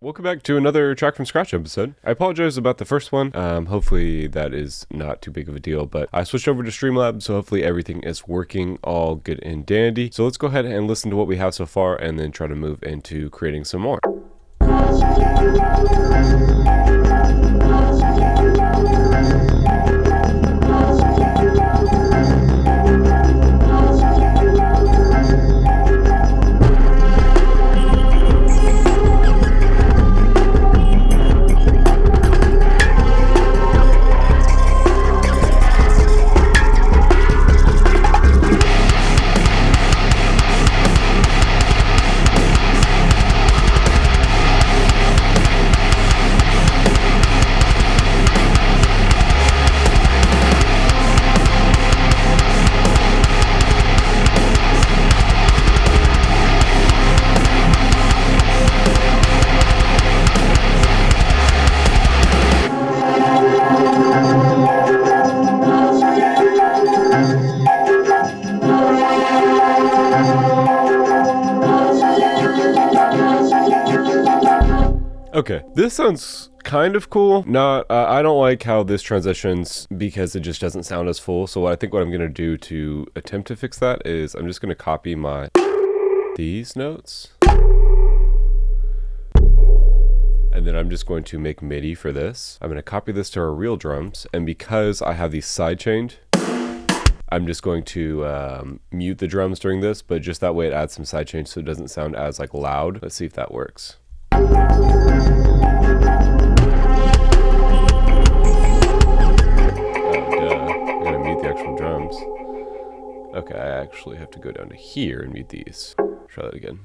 Welcome back to another Track from Scratch episode. I apologize about the first one. Hopefully that is not too big of a deal, but I switched over to Streamlabs, so hopefully everything is working all good and dandy. So let's go ahead and listen to what we have so far and then try to move into creating some more. Okay, this sounds kind of cool. I don't like how this transitions because it just doesn't sound as full. So what I'm going to do to attempt to fix that is I'm just going to copy these notes. And then I'm just going to make MIDI for this. I'm going to copy this to our real drums. And because I have these sidechained, I'm just going to mute the drums during this, but just that way it adds some sidechain so it doesn't sound as loud. Let's see if that works. I'm gonna mute the actual drums. Okay, I actually have to go down to here and mute these. Try that again.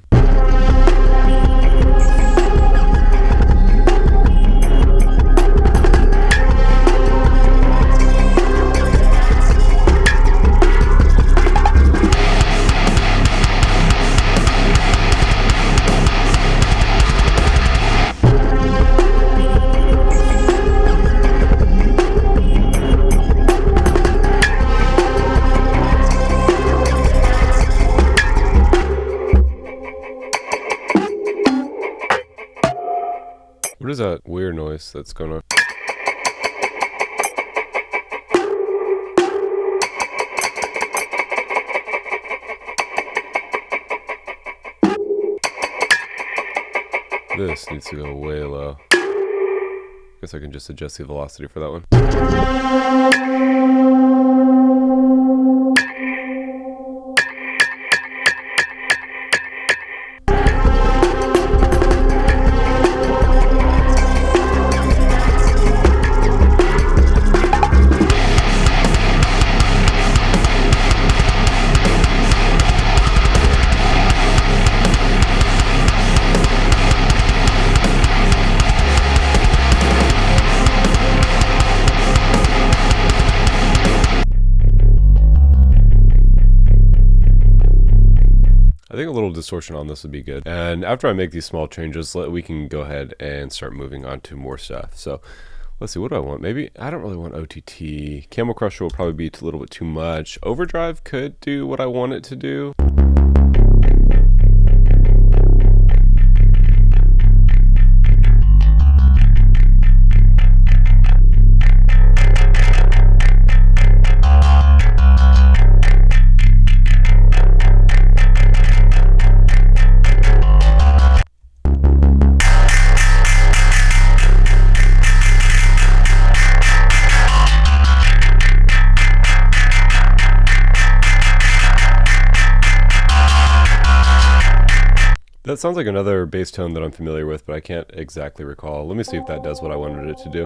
What is that weird noise that's going on? This needs to go way low. Guess I can just adjust the velocity for that one. I think a little distortion on this would be good. And after I make these small changes, we can go ahead and start moving on to more stuff. So let's see, what do I want? Maybe I don't really want OTT. Camel Crusher will probably be a little bit too much. Overdrive could do what I want it to do. That sounds like another bass tone that I'm familiar with, but I can't exactly recall. Let me see if that does what I wanted it to do.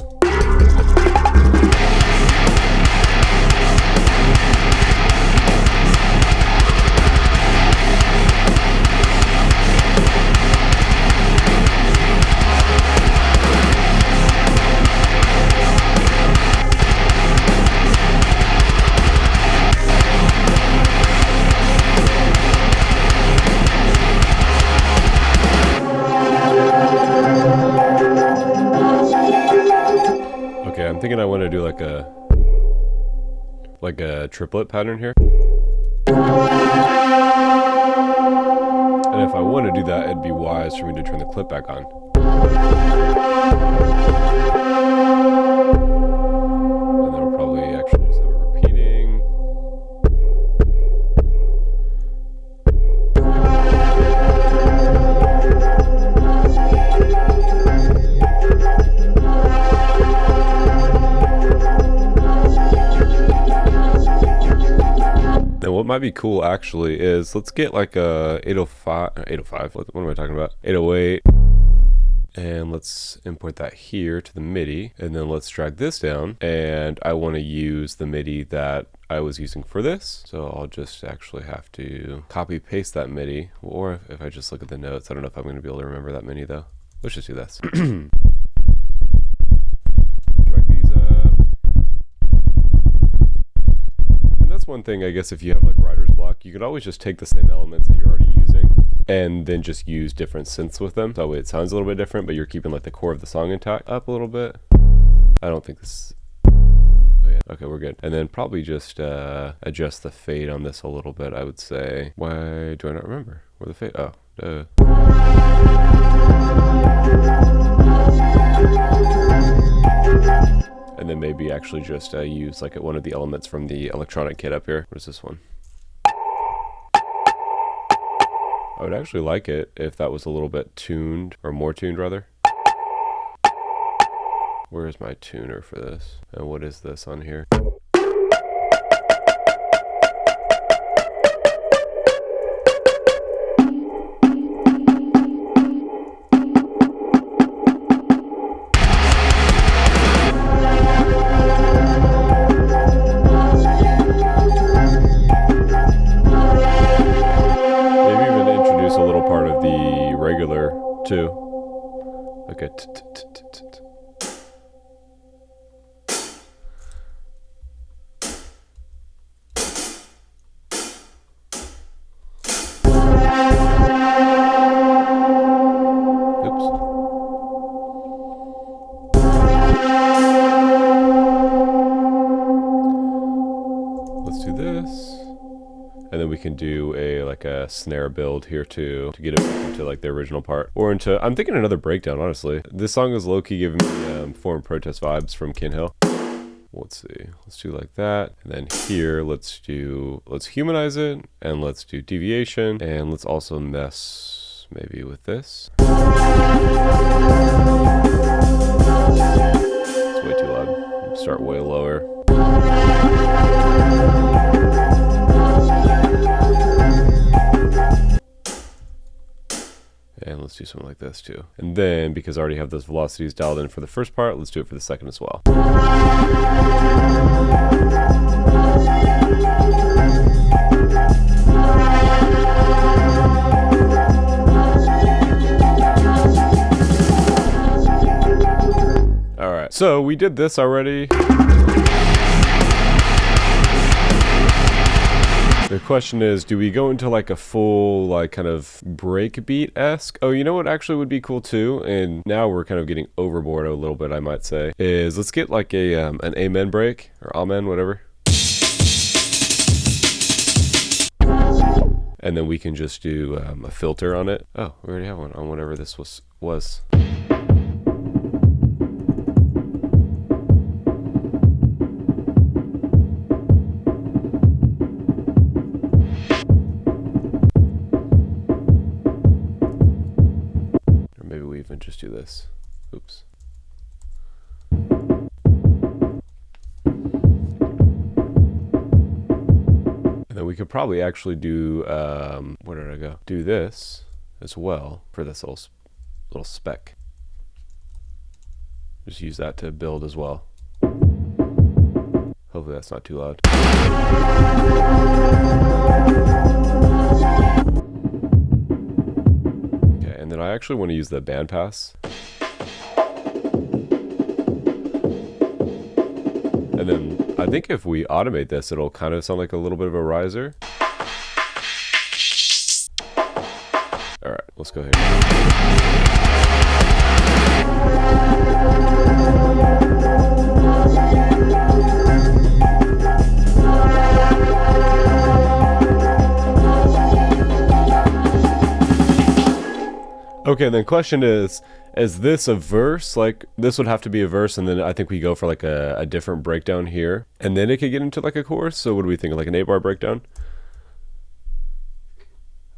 I'm thinking I want to do like a triplet pattern here. And if I want to do that, it'd be wise for me to turn the clip back on. we'll probably actually just have it repeating. And what might be cool actually is, let's get like a 805, what am I talking about? 808. And let's import that here to the MIDI, and then let's drag this down, and I want to use the MIDI that I was using for this. So I'll just actually have to copy paste that MIDI, or if I just look at the notes, I don't know if I'm going to be able to remember that MIDI though. Let's just do this. Drag these up. And that's one thing, I guess, if you have like writer's block, you could always just take the same elements that you're already using and then just use different synths with them. That way it sounds a little bit different, but you're keeping like the core of the song intact. Up a little bit. I don't think this... Oh yeah, okay, we're good. And then probably just adjust the fade on this a little bit, I would say. Why do I not remember where the fade... Oh, and then maybe actually just use like one of the elements from the electronic kit up here. What is this one? I would actually like it if that was a little bit tuned, or more tuned rather. Where is my tuner for this? And what is this on here? Too. Okay. Let's do this. And then we can do like a snare build here too, to get it back into like the original part, or into, I'm thinking another breakdown, honestly. This song is low-key giving me Foreign Protest vibes from Ken Hill. Let's see, let's do like that. And then here, let's humanize it, and let's do deviation, and let's also mess maybe with this. It's way too loud. Start way lower. And let's do something like this too. And then, because I already have those velocities dialed in for the first part, let's do it for the second as well. All right, so we did this already. The question is, do we go into like a full like kind of breakbeat-esque? Oh, you know what actually would be cool too, and now we're kind of getting overboard a little bit, I might say, is let's get like a an amen break, or amen, whatever. And then we can just do a filter on it. Oh, we already have one on whatever this was. Just do this. Oops. And then we could probably actually do, where did I go? Do this as well for this little spec. Just use that to build as well. Hopefully that's not too loud. And then I actually want to use the bandpass. And then I think if we automate this, it'll kind of sound like a little bit of a riser. All right, let's go ahead. Okay, and then question is, Is this a verse? Like, this would have to be a verse, and then I think we go for like a different breakdown here. And then it could get into like a chorus. So what do we think? Like an 8-bar breakdown?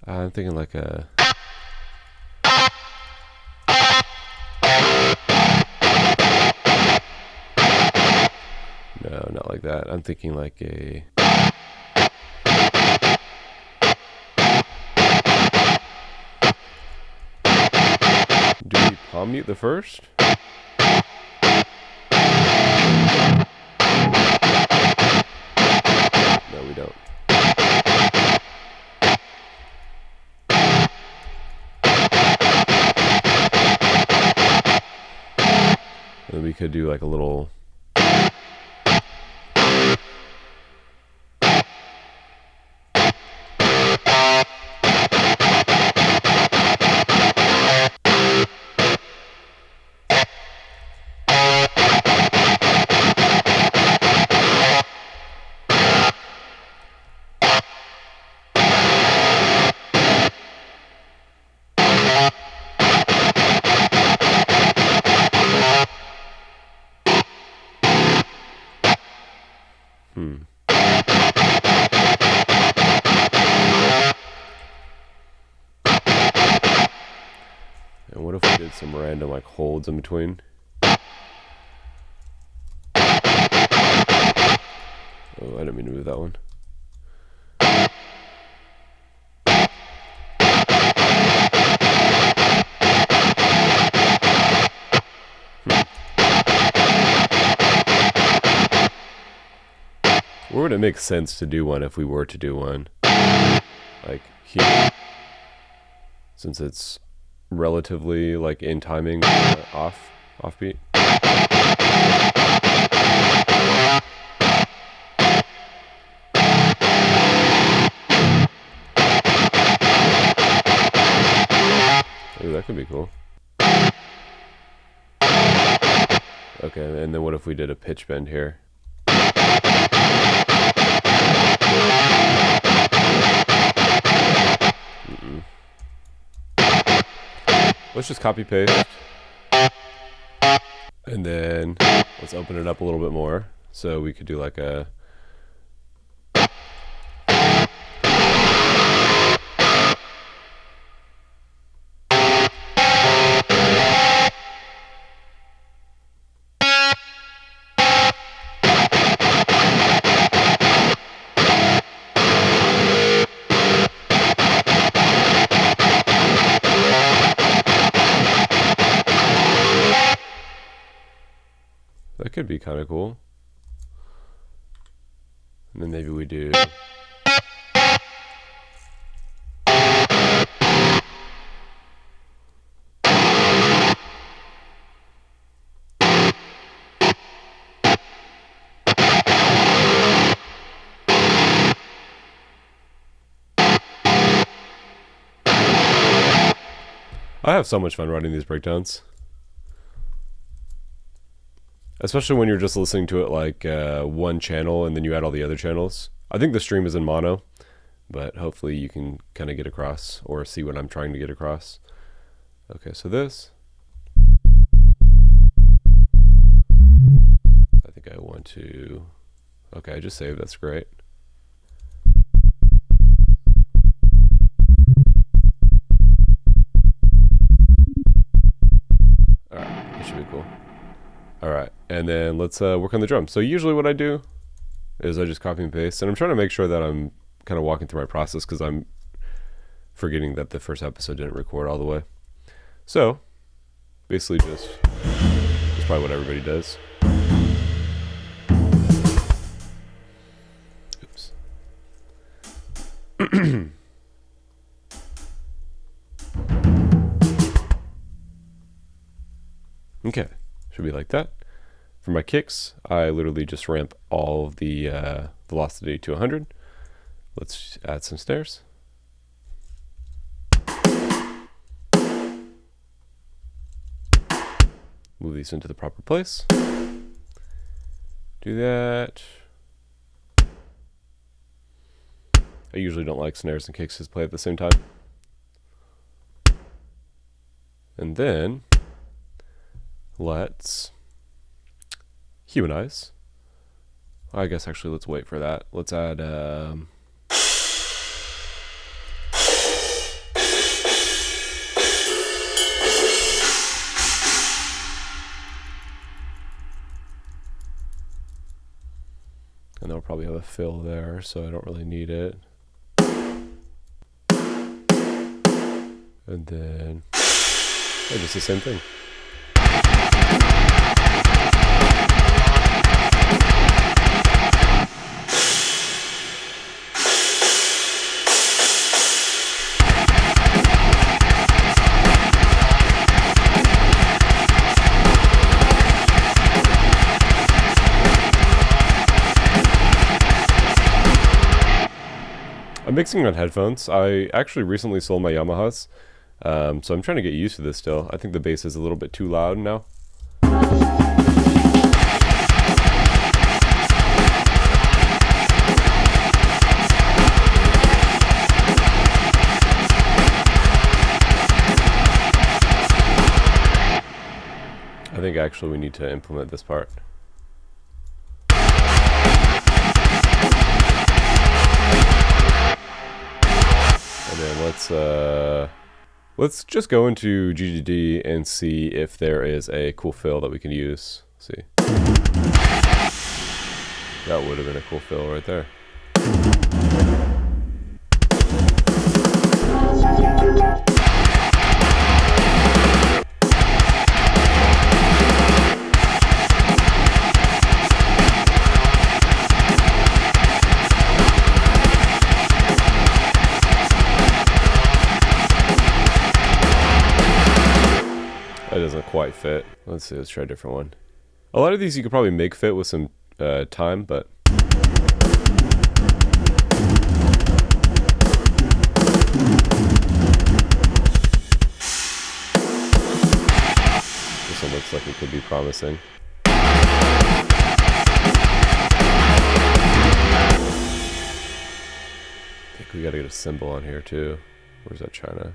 I'm thinking like a... No, not like that. I'm thinking like a... Do we palm mute the first? No, we don't. And then we could do like a little... And what if we did some random like holds in between? Oh, I didn't mean to move that one. Where would it make sense to do one if we were to do one? Like here. Since it's relatively like in timing offbeat. Ooh, that could be cool. Okay, and then what if we did a pitch bend here? Let's just copy paste. And then let's open it up a little bit more. So we could do like a... That could be kind of cool. And then maybe we do... I have so much fun writing these breakdowns. Especially when you're just listening to it like one channel and then you add all the other channels. I think the stream is in mono, but hopefully you can kind of get across or see what I'm trying to get across. Okay, so this. I think I want to... Okay, I just saved, that's great. Alright, this should be cool. Alright, and then let's work on the drums. So usually what I do is I just copy and paste, and I'm trying to make sure that I'm kind of walking through my process because I'm forgetting that the first episode didn't record all the way. So, basically just, that's probably what everybody does. Oops. Okay. Should be like that. For my kicks, I literally just ramp all of the velocity to 100. Let's add some snares. Move these into the proper place. Do that. I usually don't like snares and kicks to play at the same time. And then Let's humanize. I guess actually let's wait for that. Let's add and they'll probably have a fill there, so I don't really need it. And then just the same thing. I'm mixing on headphones. I actually recently sold my Yamahas, so I'm trying to get used to this still. I think the bass is a little bit too loud now. I think actually we need to implement this part. And then let's just go into GGD and see if there is a cool fill that we can use. Let's see. That would have been a cool fill right there. That doesn't quite fit. Let's see, let's try a different one. A lot of these you could probably make fit with some time, but this one looks like it could be promising. I think we gotta get a cymbal on here too. Where's that China?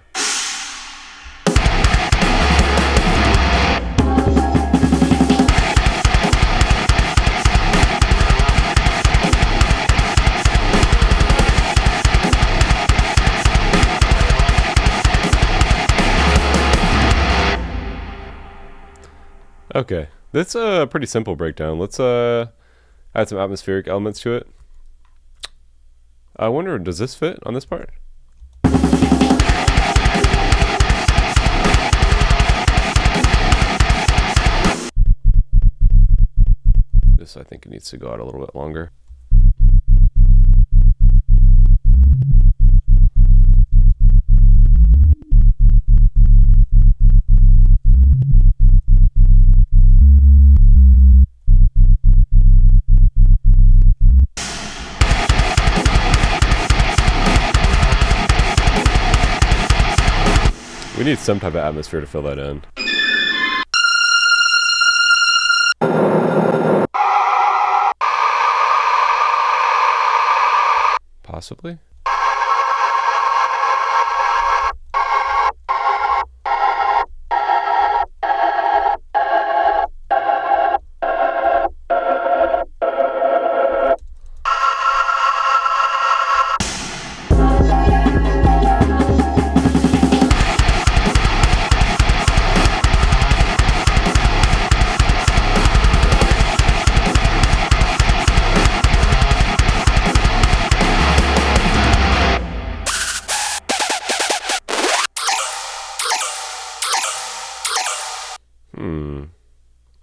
Okay, that's a pretty simple breakdown. Let's add some atmospheric elements to it. I wonder, does this fit on this part? This, I think it needs to go out a little bit longer. We need some type of atmosphere to fill that in. Possibly?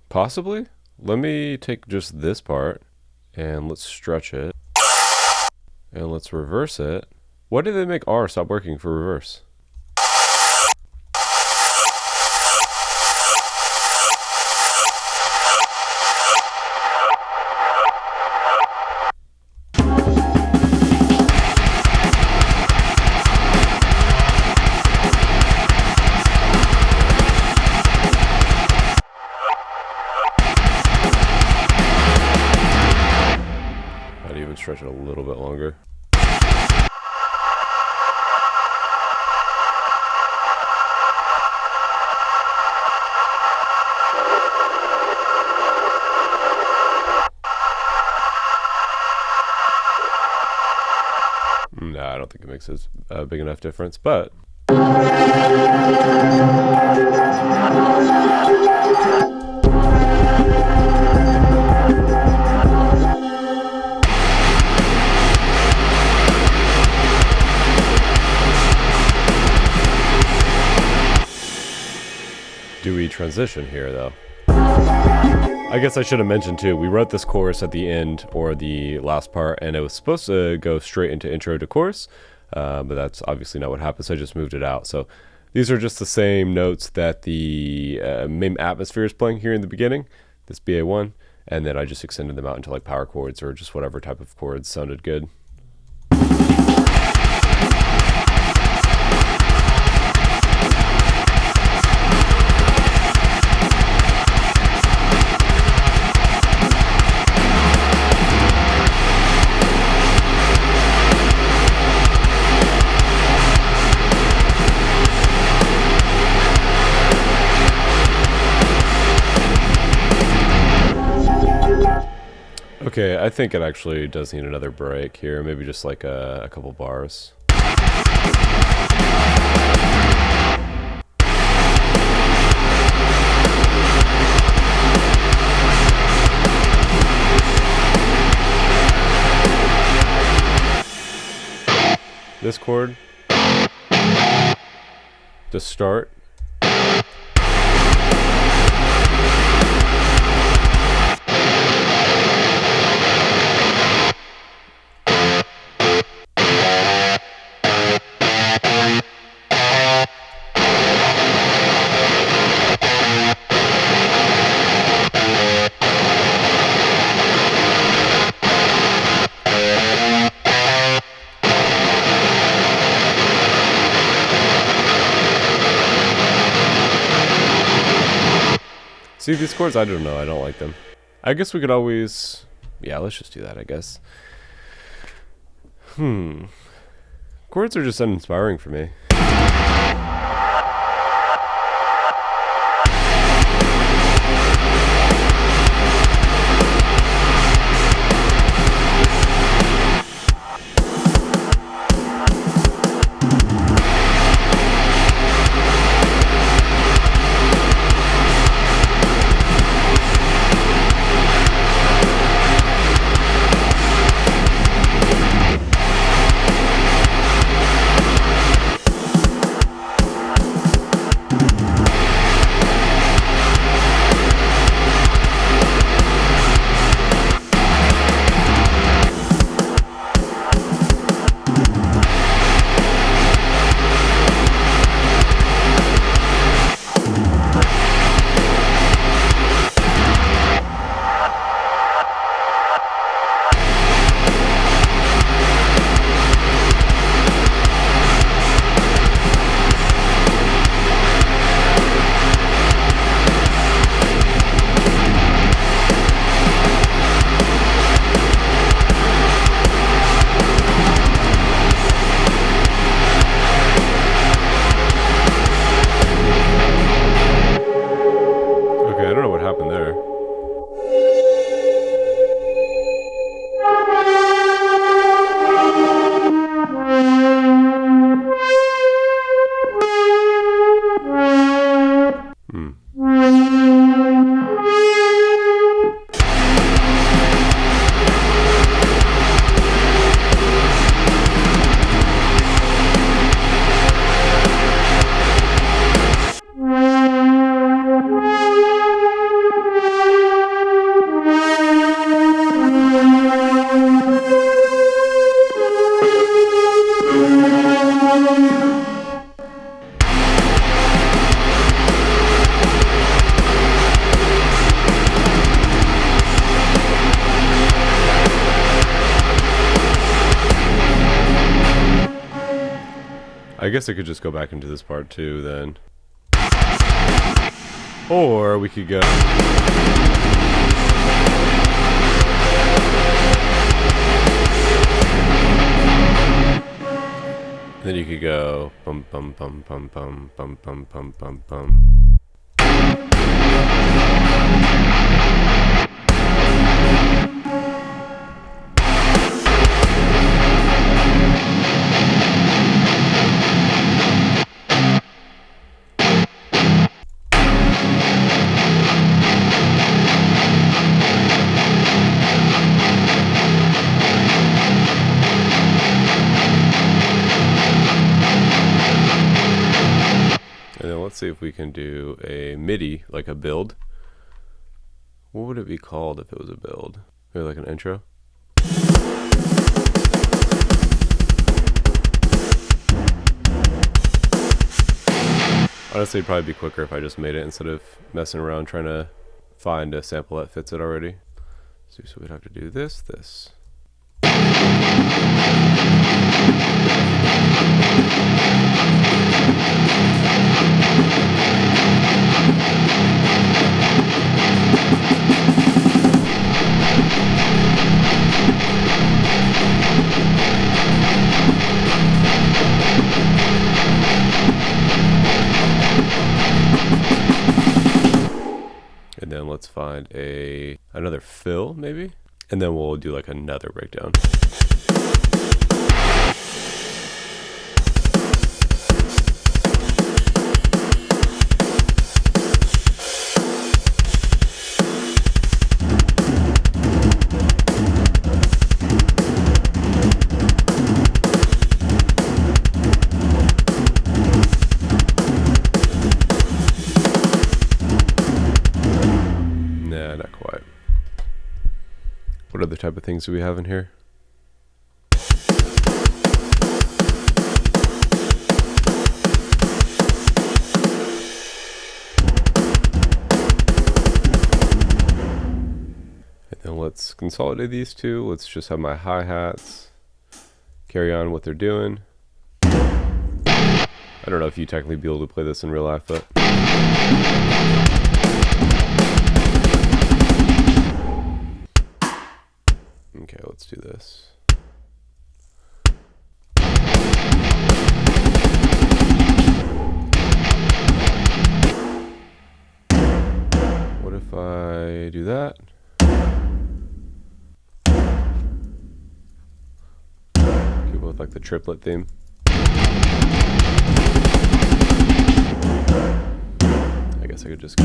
Possibly? Let me take just this part and let's stretch it and let's reverse it. Why did they make R stop working for reverse? Stretch it a little bit longer. think it makes a big enough difference, but do we transition here though? I guess I should have mentioned too, we wrote this chorus at the end, or the last part, and it was supposed to go straight into intro to chorus, but that's obviously not what happened, so I just moved it out. So these are just the same notes that the main atmosphere is playing here in the beginning, this BA1, and then I just extended them out into like power chords or just whatever type of chords sounded good. Okay, I think it actually does need another break here, maybe just like a couple bars. This chord to start. See, these chords, I don't know, I don't like them. I guess we could always, yeah, let's just do that, I guess. Chords are just uninspiring for me. I guess I could just go back into this part too then. Or we could go... Then you could go bum bum bum bum bum bum bum bum bum bum. see if we can do a MIDI, like a build. What would it be called if it was a build? Maybe like an intro? Honestly, it'd probably be quicker if I just made it instead of messing around trying to find a sample that fits it already. So we'd have to do this. And then let's find another fill maybe, and then we'll do like another breakdown. Nah, not quite. What other type of things do we have in here? And then let's consolidate these two. Let's just have my hi-hats carry on what they're doing. I don't know if you technically be able to play this in real life, but okay, let's do this. What if I do that? Go with like the triplet theme. I guess I could just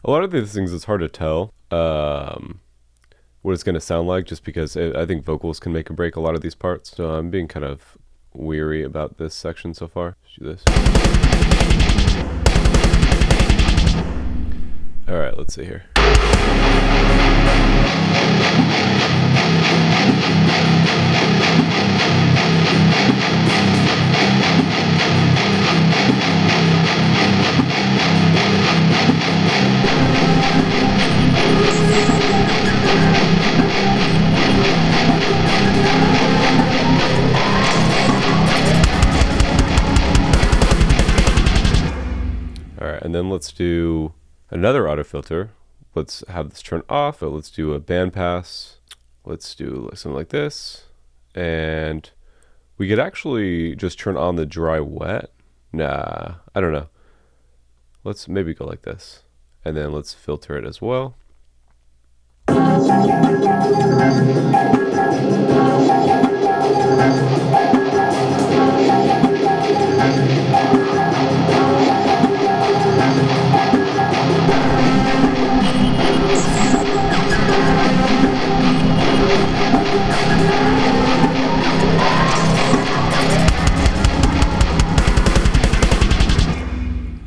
a lot of these things, it's hard to tell what it's going to sound like, just because I think vocals can make or break a lot of these parts. So I'm being kind of weary about this section so far. Let's do this. All right, let's see here. And then let's do another auto filter. Let's have this turn off, but let's do a band pass. Let's do something like this. And we could actually just turn on the dry wet. Nah, I don't know. Let's maybe go like this. And then let's filter it as well.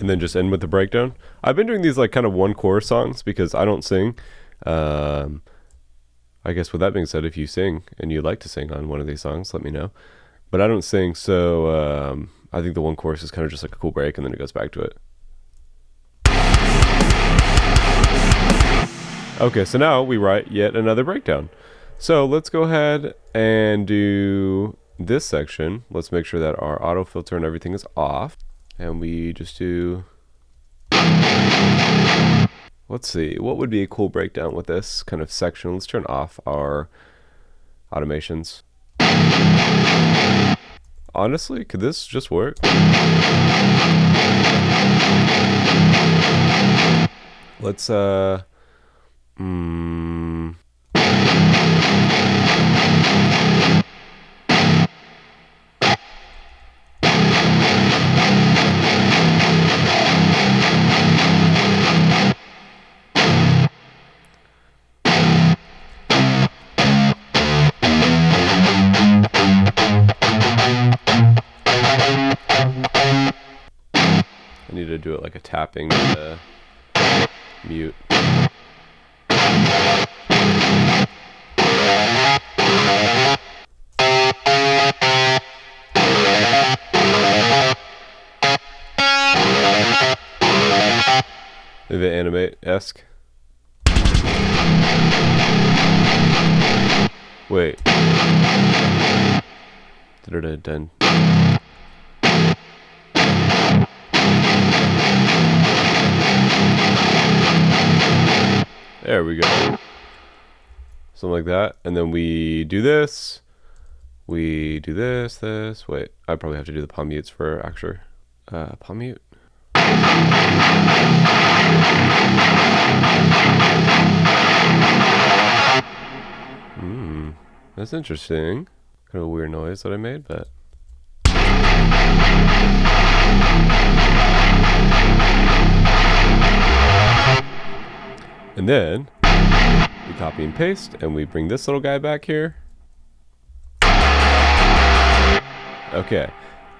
And then just end with the breakdown. I've been doing these like kind of one chorus songs because I don't sing. I guess with that being said, if you sing and you'd like to sing on one of these songs, let me know. But I don't sing, so I think the one chorus is kind of just like a cool break and then it goes back to it. Okay, so now we write yet another breakdown. So let's go ahead and do this section. Let's make sure that our auto filter and everything is off. And we just do, let's see, what would be a cool breakdown with this kind of section? Let's turn off our automations. Honestly, could this just work? Let's, to do it like a tapping mute. Maybe animate-esque. Wait. Done. There we go. Something like that. And then we do this. We do this. Wait, I probably have to do the palm mutes for actual. Palm mute. That's interesting. Kind of a weird noise that I made, but. And then we copy and paste, and we bring this little guy back here. Okay.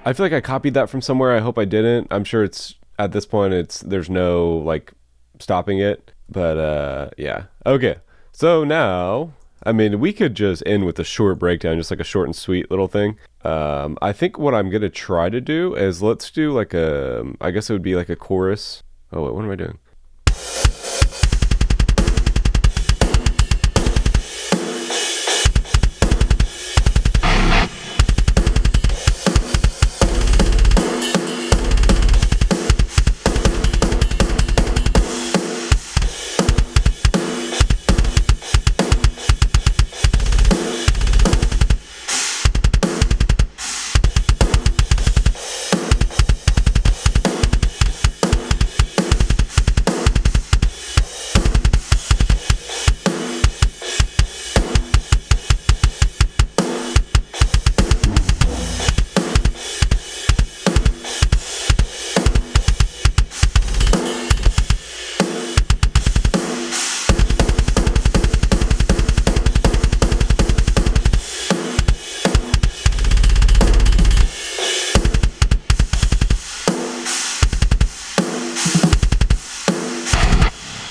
I feel like I copied that from somewhere. I hope I didn't. I'm sure it's at this point there's no like stopping it. But yeah. Okay. So now, I mean, we could just end with a short breakdown, just like a short and sweet little thing. I think what I'm gonna try to do is let's do like I guess it would be like a chorus. Oh wait, what am I doing?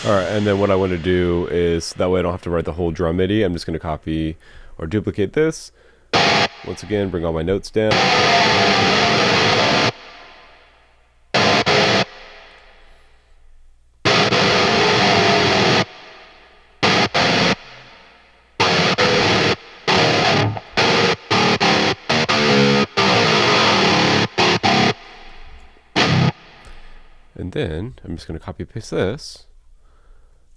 Alright, and then what I want to do is, that way I don't have to write the whole drum MIDI, I'm just going to copy or duplicate this. Once again, bring all my notes down. And then I'm just going to copy paste this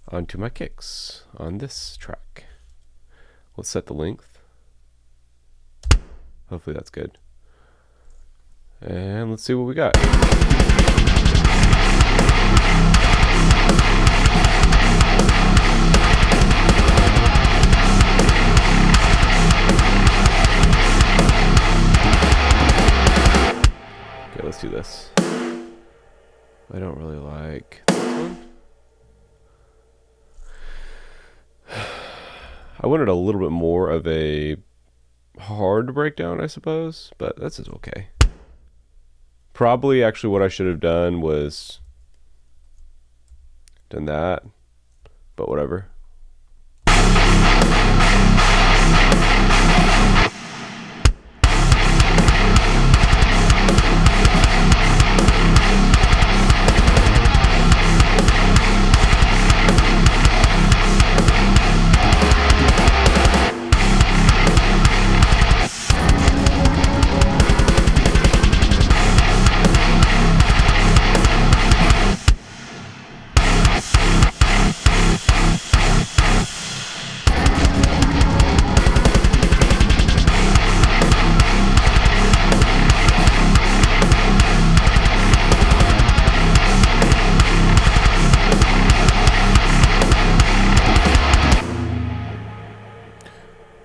onto my kicks on this track. Let's set the length. Hopefully that's good. And let's see what we got. Okay, let's do this. I don't really like this one. I wanted a little bit more of a hard breakdown, I suppose, but this is okay. Probably actually what I should have done was done that, but whatever.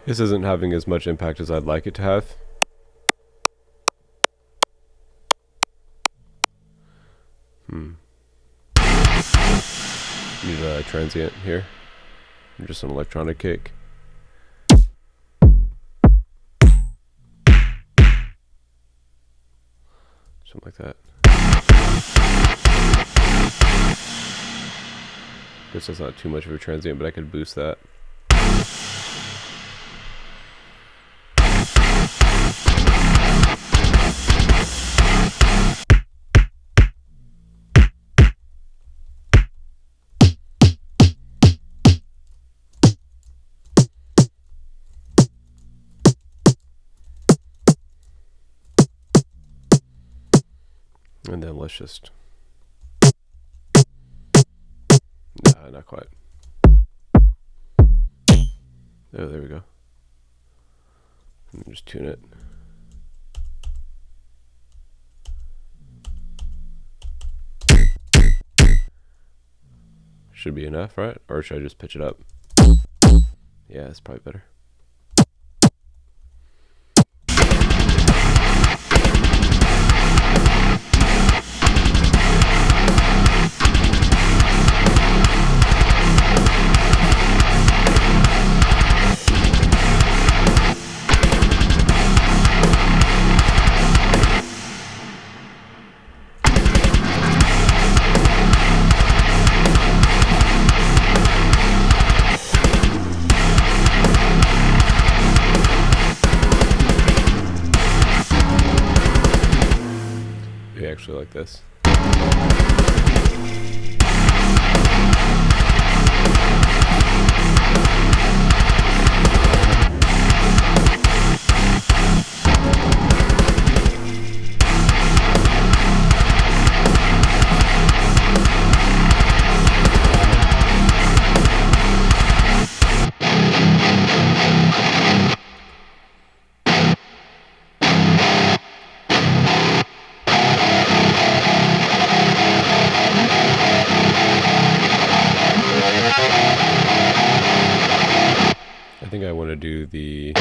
This isn't having as much impact as I'd like it to have. Need a transient here. Just an electronic kick. Something like that. guess that's not too much of a transient, but I could boost that. And then let's just... Nah, not quite. Oh, there we go. And just tune it. Should be enough, right? Or should I just pitch it up? Yeah, it's probably better. Actually like this. I think I want to do the...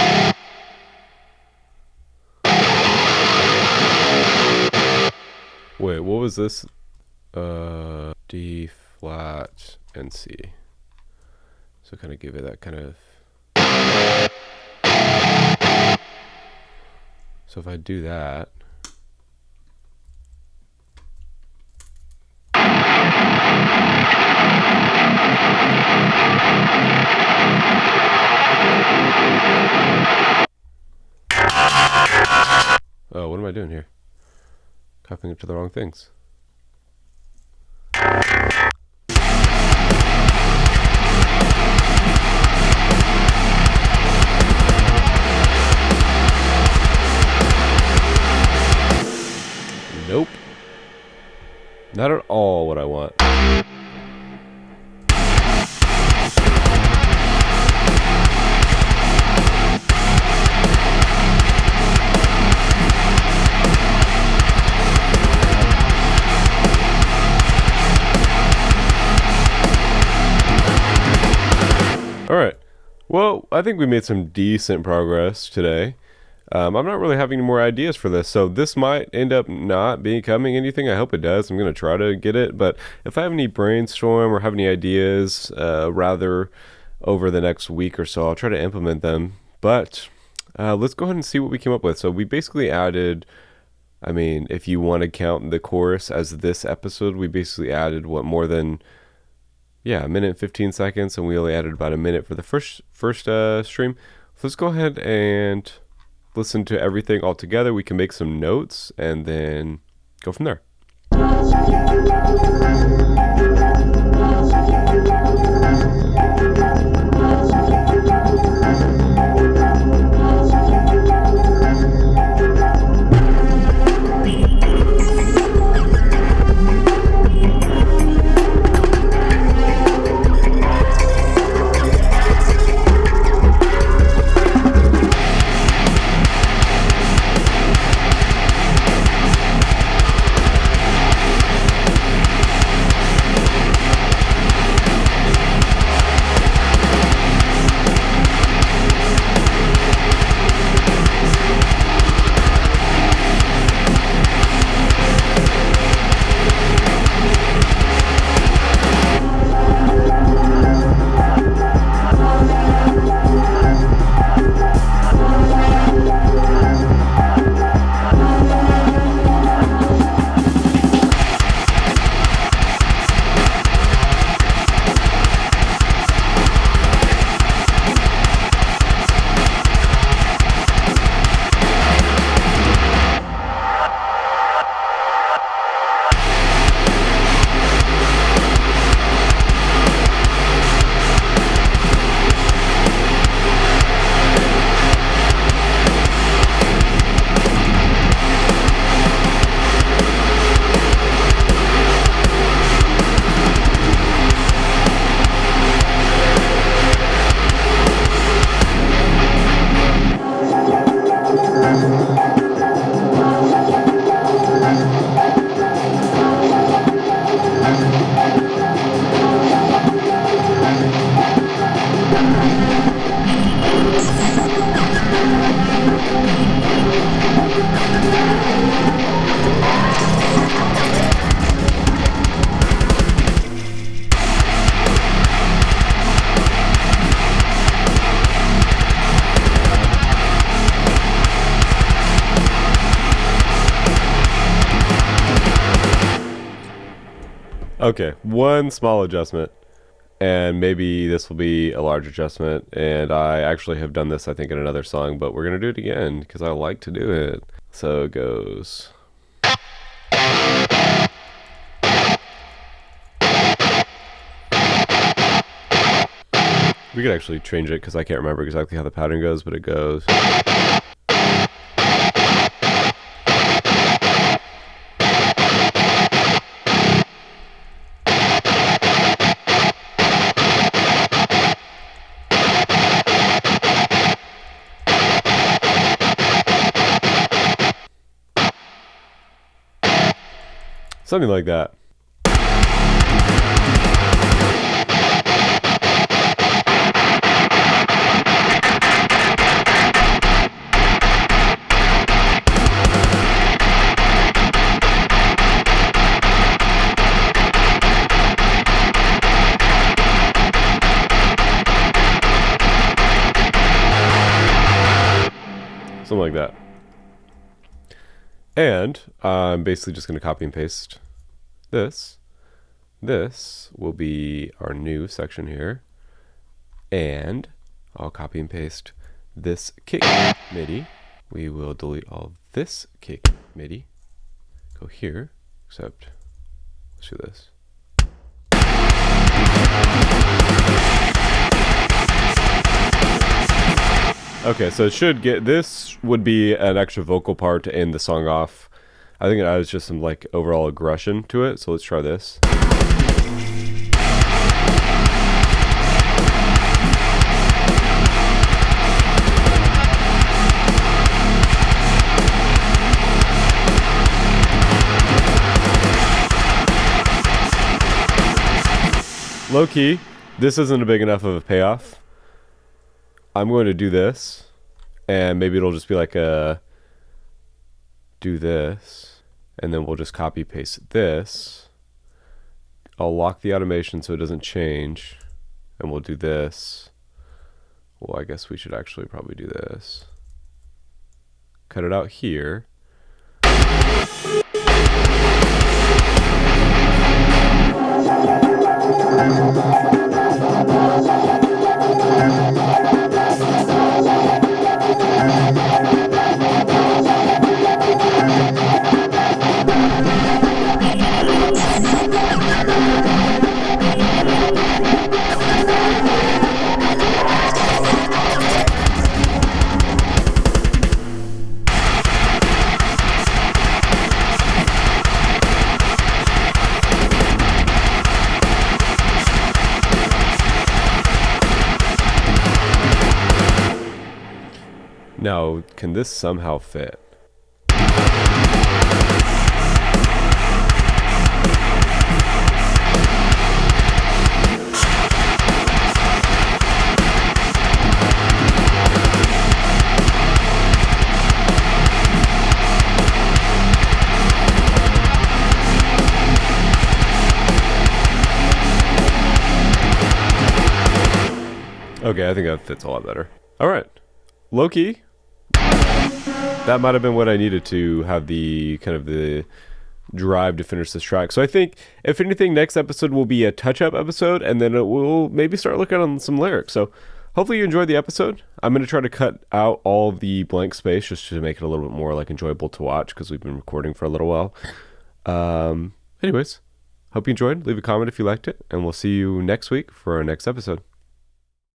Wait, what was this? D flat and C. So kind of give it that kind of... So if I do that... Oh, what am I doing here? Copying it to the wrong things. Nope. Not at all what I want. Alright, well, I think we made some decent progress today. I'm not really having any more ideas for this, so this might end up not becoming anything. I hope it does. I'm going to try to get it, but if I have any brainstorm or have any ideas, rather over the next week or so, I'll try to implement them. But let's go ahead and see what we came up with. So we basically added, I mean, if you want to count the chorus as this episode, we basically added, what, more than... Yeah, a minute and 15 seconds, and we only added about a minute for the first stream. Let's go ahead and listen to everything all together. We can make some notes and then go from there. Okay, one small adjustment, and maybe this will be a large adjustment, and I actually have done this I think in another song, but we're gonna do it again because I like to do it. So it goes. We could actually change it because I can't remember exactly how the pattern goes, but it goes. Something like that. Something like that. And I'm basically just going to copy and paste this. This will be our new section here. And I'll copy and paste this kick MIDI. We will delete all this kick MIDI. Go here, except let's do this. Okay, so it should get, this would be an extra vocal part to end the song off. I think it adds just some like overall aggression to it, so let's try this. Low key, this isn't a big enough of a payoff. I'm going to do this, and maybe it'll just be like a do this, and then we'll just copy paste this. I'll lock the automation so it doesn't change, and we'll do this. Well, I guess we should actually probably do this. Cut it out here. Now, can this somehow fit? Okay, I think that fits a lot better. All right, low-key. That might have been what I needed to have the kind of the drive to finish this track. So I think, if anything, next episode will be a touch-up episode, and then it will maybe start looking on some lyrics. So hopefully you enjoyed the episode. I'm going to try to cut out all the blank space just to make it a little bit more like enjoyable to watch, because we've been recording for a little while. Anyways, hope you enjoyed. Leave a comment if you liked it, and we'll see you next week for our next episode.